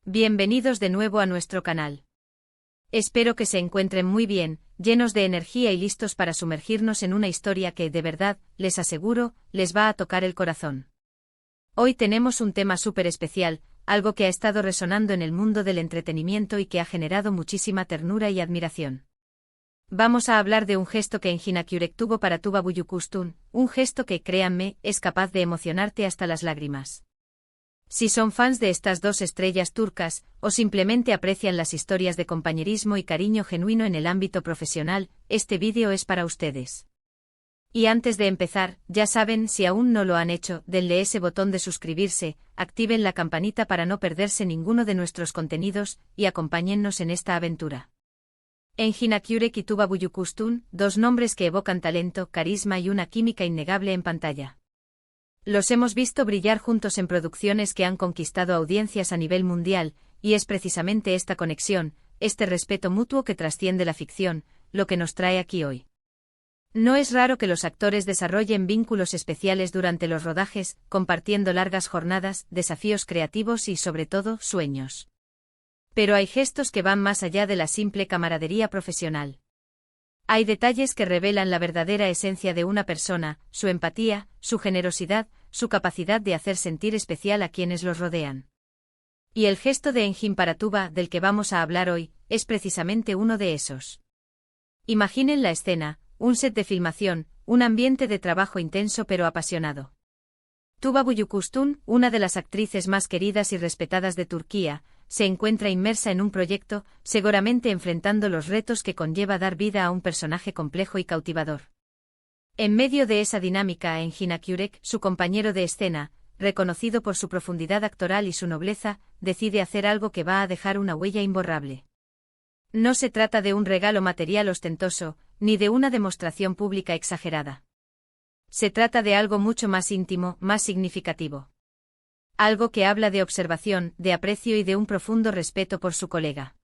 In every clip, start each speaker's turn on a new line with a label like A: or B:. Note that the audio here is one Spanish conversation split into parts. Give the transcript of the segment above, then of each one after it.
A: Bienvenidos de nuevo a nuestro canal. Espero que se encuentren muy bien, llenos de energía y listos para sumergirnos en una historia que, de verdad, les aseguro, les va a tocar el corazón. Hoy tenemos un tema súper especial, algo que ha estado resonando en el mundo del entretenimiento y que ha generado muchísima ternura y admiración. Vamos a hablar de un gesto que Engin Akyurek tuvo para Tuba Büyüküstün, un gesto que, créanme, es capaz de emocionarte hasta las lágrimas. Si son fans de estas dos estrellas turcas, o simplemente aprecian las historias de compañerismo y cariño genuino en el ámbito profesional, este vídeo es para ustedes. Y antes de empezar, ya saben, si aún no lo han hecho, denle ese botón de suscribirse, activen la campanita para no perderse ninguno de nuestros contenidos, y acompáñennos en esta aventura. Engin Akyurek y Tuba Büyüküstün, dos nombres que evocan talento, carisma y una química innegable en pantalla. Los hemos visto brillar juntos en producciones que han conquistado audiencias a nivel mundial, y es precisamente esta conexión, este respeto mutuo que trasciende la ficción, lo que nos trae aquí hoy. No es raro que los actores desarrollen vínculos especiales durante los rodajes, compartiendo largas jornadas, desafíos creativos y, sobre todo, sueños. Pero hay gestos que van más allá de la simple camaradería profesional. Hay detalles que revelan la verdadera esencia de una persona, su empatía, su generosidad, su capacidad de hacer sentir especial a quienes los rodean. Y el gesto de Engin para Tuba, del que vamos a hablar hoy, es precisamente uno de esos. Imaginen la escena, un set de filmación, un ambiente de trabajo intenso pero apasionado. Tuba Büyüküstün, una de las actrices más queridas y respetadas de Turquía, se encuentra inmersa en un proyecto, seguramente enfrentando los retos que conlleva dar vida a un personaje complejo y cautivador. En medio de esa dinámica, Engin Akyurek, su compañero de escena, reconocido por su profundidad actoral y su nobleza, decide hacer algo que va a dejar una huella imborrable. No se trata de un regalo material ostentoso, ni de una demostración pública exagerada. Se trata de algo mucho más íntimo, más significativo. Algo que habla de observación, de aprecio y de un profundo respeto por su colega.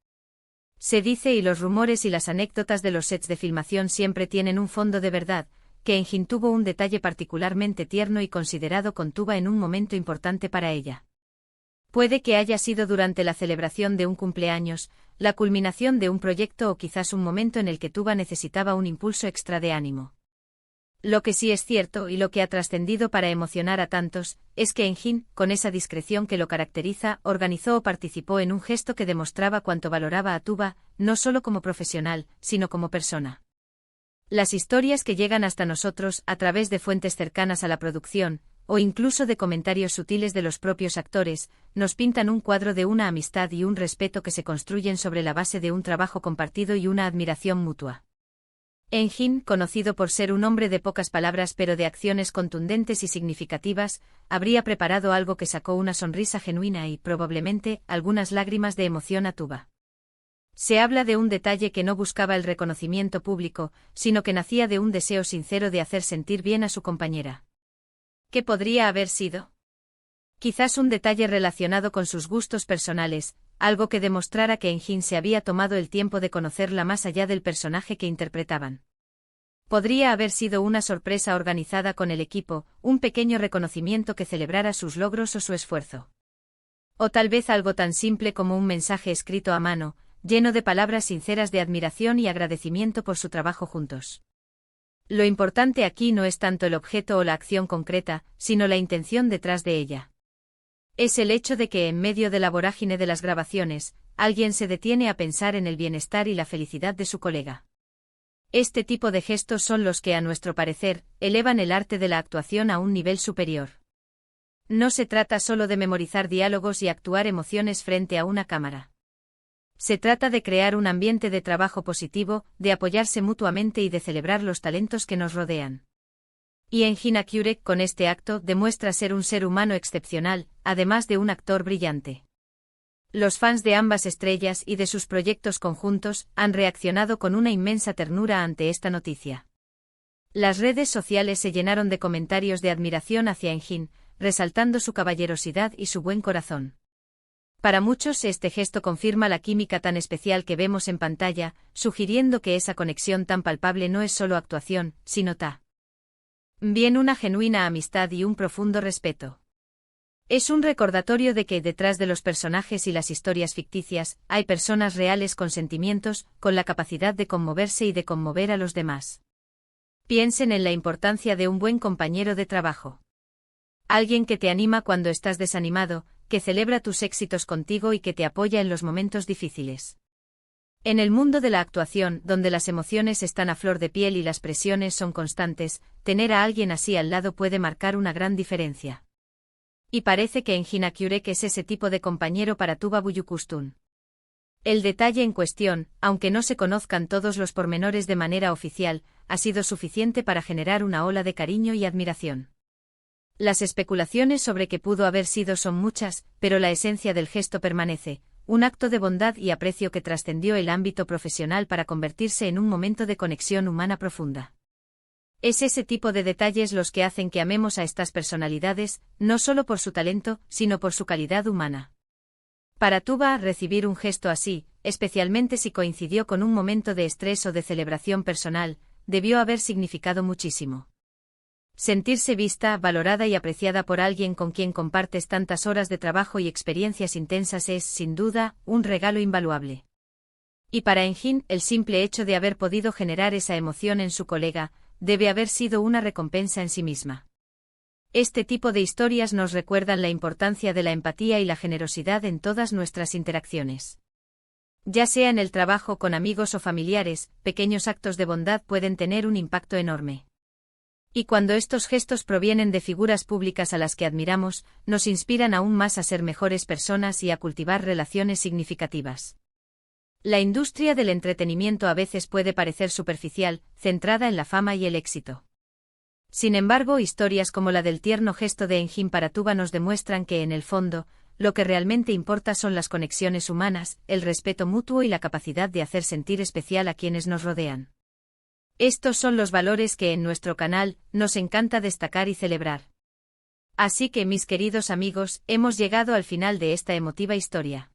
A: Se dice, y los rumores y las anécdotas de los sets de filmación siempre tienen un fondo de verdad, que Engin tuvo un detalle particularmente tierno y considerado con Tuba en un momento importante para ella. Puede que haya sido durante la celebración de un cumpleaños, la culminación de un proyecto o quizás un momento en el que Tuba necesitaba un impulso extra de ánimo. Lo que sí es cierto y lo que ha trascendido para emocionar a tantos, es que Engin, con esa discreción que lo caracteriza, organizó o participó en un gesto que demostraba cuánto valoraba a Tuba, no solo como profesional, sino como persona. Las historias que llegan hasta nosotros, a través de fuentes cercanas a la producción, o incluso de comentarios sutiles de los propios actores, nos pintan un cuadro de una amistad y un respeto que se construyen sobre la base de un trabajo compartido y una admiración mutua. Engin, conocido por ser un hombre de pocas palabras pero de acciones contundentes y significativas, habría preparado algo que sacó una sonrisa genuina y, probablemente, algunas lágrimas de emoción a Tuba. Se habla de un detalle que no buscaba el reconocimiento público, sino que nacía de un deseo sincero de hacer sentir bien a su compañera. ¿Qué podría haber sido? Quizás un detalle relacionado con sus gustos personales, algo que demostrara que Engin se había tomado el tiempo de conocerla más allá del personaje que interpretaban. Podría haber sido una sorpresa organizada con el equipo, un pequeño reconocimiento que celebrara sus logros o su esfuerzo. O tal vez algo tan simple como un mensaje escrito a mano, lleno de palabras sinceras de admiración y agradecimiento por su trabajo juntos. Lo importante aquí no es tanto el objeto o la acción concreta, sino la intención detrás de ella. Es el hecho de que en medio de la vorágine de las grabaciones, alguien se detiene a pensar en el bienestar y la felicidad de su colega. Este tipo de gestos son los que, a nuestro parecer, elevan el arte de la actuación a un nivel superior. No se trata solo de memorizar diálogos y actuar emociones frente a una cámara. Se trata de crear un ambiente de trabajo positivo, de apoyarse mutuamente y de celebrar los talentos que nos rodean. Y Engin Akyurek, con este acto, demuestra ser un ser humano excepcional, además de un actor brillante. Los fans de ambas estrellas y de sus proyectos conjuntos han reaccionado con una inmensa ternura ante esta noticia. Las redes sociales se llenaron de comentarios de admiración hacia Engin, resaltando su caballerosidad y su buen corazón. Para muchos este gesto confirma la química tan especial que vemos en pantalla, sugiriendo que esa conexión tan palpable no es solo actuación, sino bien una genuina amistad y un profundo respeto. Es un recordatorio de que detrás de los personajes y las historias ficticias, hay personas reales con sentimientos, con la capacidad de conmoverse y de conmover a los demás. Piensen en la importancia de un buen compañero de trabajo. Alguien que te anima cuando estás desanimado, que celebra tus éxitos contigo y que te apoya en los momentos difíciles. En el mundo de la actuación, donde las emociones están a flor de piel y las presiones son constantes, tener a alguien así al lado puede marcar una gran diferencia. Y parece que Engin Akyurek es ese tipo de compañero para Tuba Büyüküstün. El detalle en cuestión, aunque no se conozcan todos los pormenores de manera oficial, ha sido suficiente para generar una ola de cariño y admiración. Las especulaciones sobre qué pudo haber sido son muchas, pero la esencia del gesto permanece, un acto de bondad y aprecio que trascendió el ámbito profesional para convertirse en un momento de conexión humana profunda. Es ese tipo de detalles los que hacen que amemos a estas personalidades, no solo por su talento, sino por su calidad humana. Para Tuba, recibir un gesto así, especialmente si coincidió con un momento de estrés o de celebración personal, debió haber significado muchísimo. Sentirse vista, valorada y apreciada por alguien con quien compartes tantas horas de trabajo y experiencias intensas es, sin duda, un regalo invaluable. Y para Engin, el simple hecho de haber podido generar esa emoción en su colega, debe haber sido una recompensa en sí misma. Este tipo de historias nos recuerdan la importancia de la empatía y la generosidad en todas nuestras interacciones. Ya sea en el trabajo con amigos o familiares, pequeños actos de bondad pueden tener un impacto enorme. Y cuando estos gestos provienen de figuras públicas a las que admiramos, nos inspiran aún más a ser mejores personas y a cultivar relaciones significativas. La industria del entretenimiento a veces puede parecer superficial, centrada en la fama y el éxito. Sin embargo, historias como la del tierno gesto de Engin para Tuba nos demuestran que, en el fondo, lo que realmente importa son las conexiones humanas, el respeto mutuo y la capacidad de hacer sentir especial a quienes nos rodean. Estos son los valores que en nuestro canal nos encanta destacar y celebrar. Así que, mis queridos amigos, hemos llegado al final de esta emotiva historia.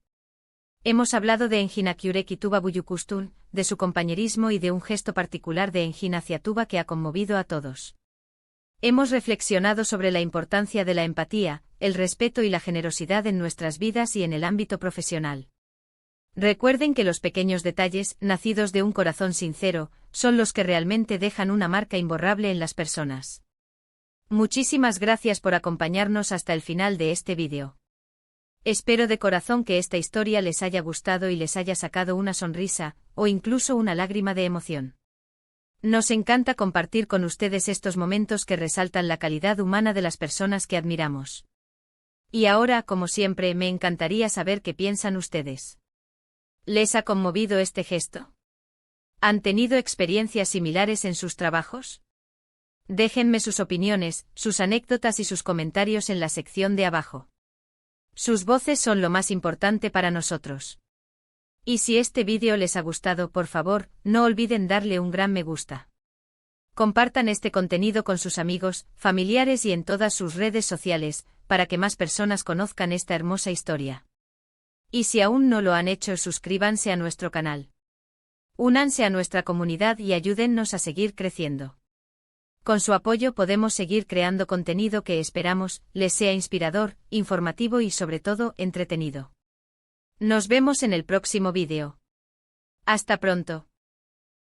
A: Hemos hablado de Engin Akyurek y Tuba Büyüküstün, de su compañerismo y de un gesto particular de Engin hacia Tuba que ha conmovido a todos. Hemos reflexionado sobre la importancia de la empatía, el respeto y la generosidad en nuestras vidas y en el ámbito profesional. Recuerden que los pequeños detalles, nacidos de un corazón sincero, son los que realmente dejan una marca imborrable en las personas. Muchísimas gracias por acompañarnos hasta el final de este vídeo. Espero de corazón que esta historia les haya gustado y les haya sacado una sonrisa, o incluso una lágrima de emoción. Nos encanta compartir con ustedes estos momentos que resaltan la calidad humana de las personas que admiramos. Y ahora, como siempre, me encantaría saber qué piensan ustedes. ¿Les ha conmovido este gesto? ¿Han tenido experiencias similares en sus trabajos? Déjenme sus opiniones, sus anécdotas y sus comentarios en la sección de abajo. Sus voces son lo más importante para nosotros. Y si este vídeo les ha gustado, por favor, no olviden darle un gran me gusta. Compartan este contenido con sus amigos, familiares y en todas sus redes sociales, para que más personas conozcan esta hermosa historia. Y si aún no lo han hecho, suscríbanse a nuestro canal. Únanse a nuestra comunidad y ayúdennos a seguir creciendo. Con su apoyo podemos seguir creando contenido que esperamos les sea inspirador, informativo y sobre todo entretenido. Nos vemos en el próximo vídeo. Hasta pronto.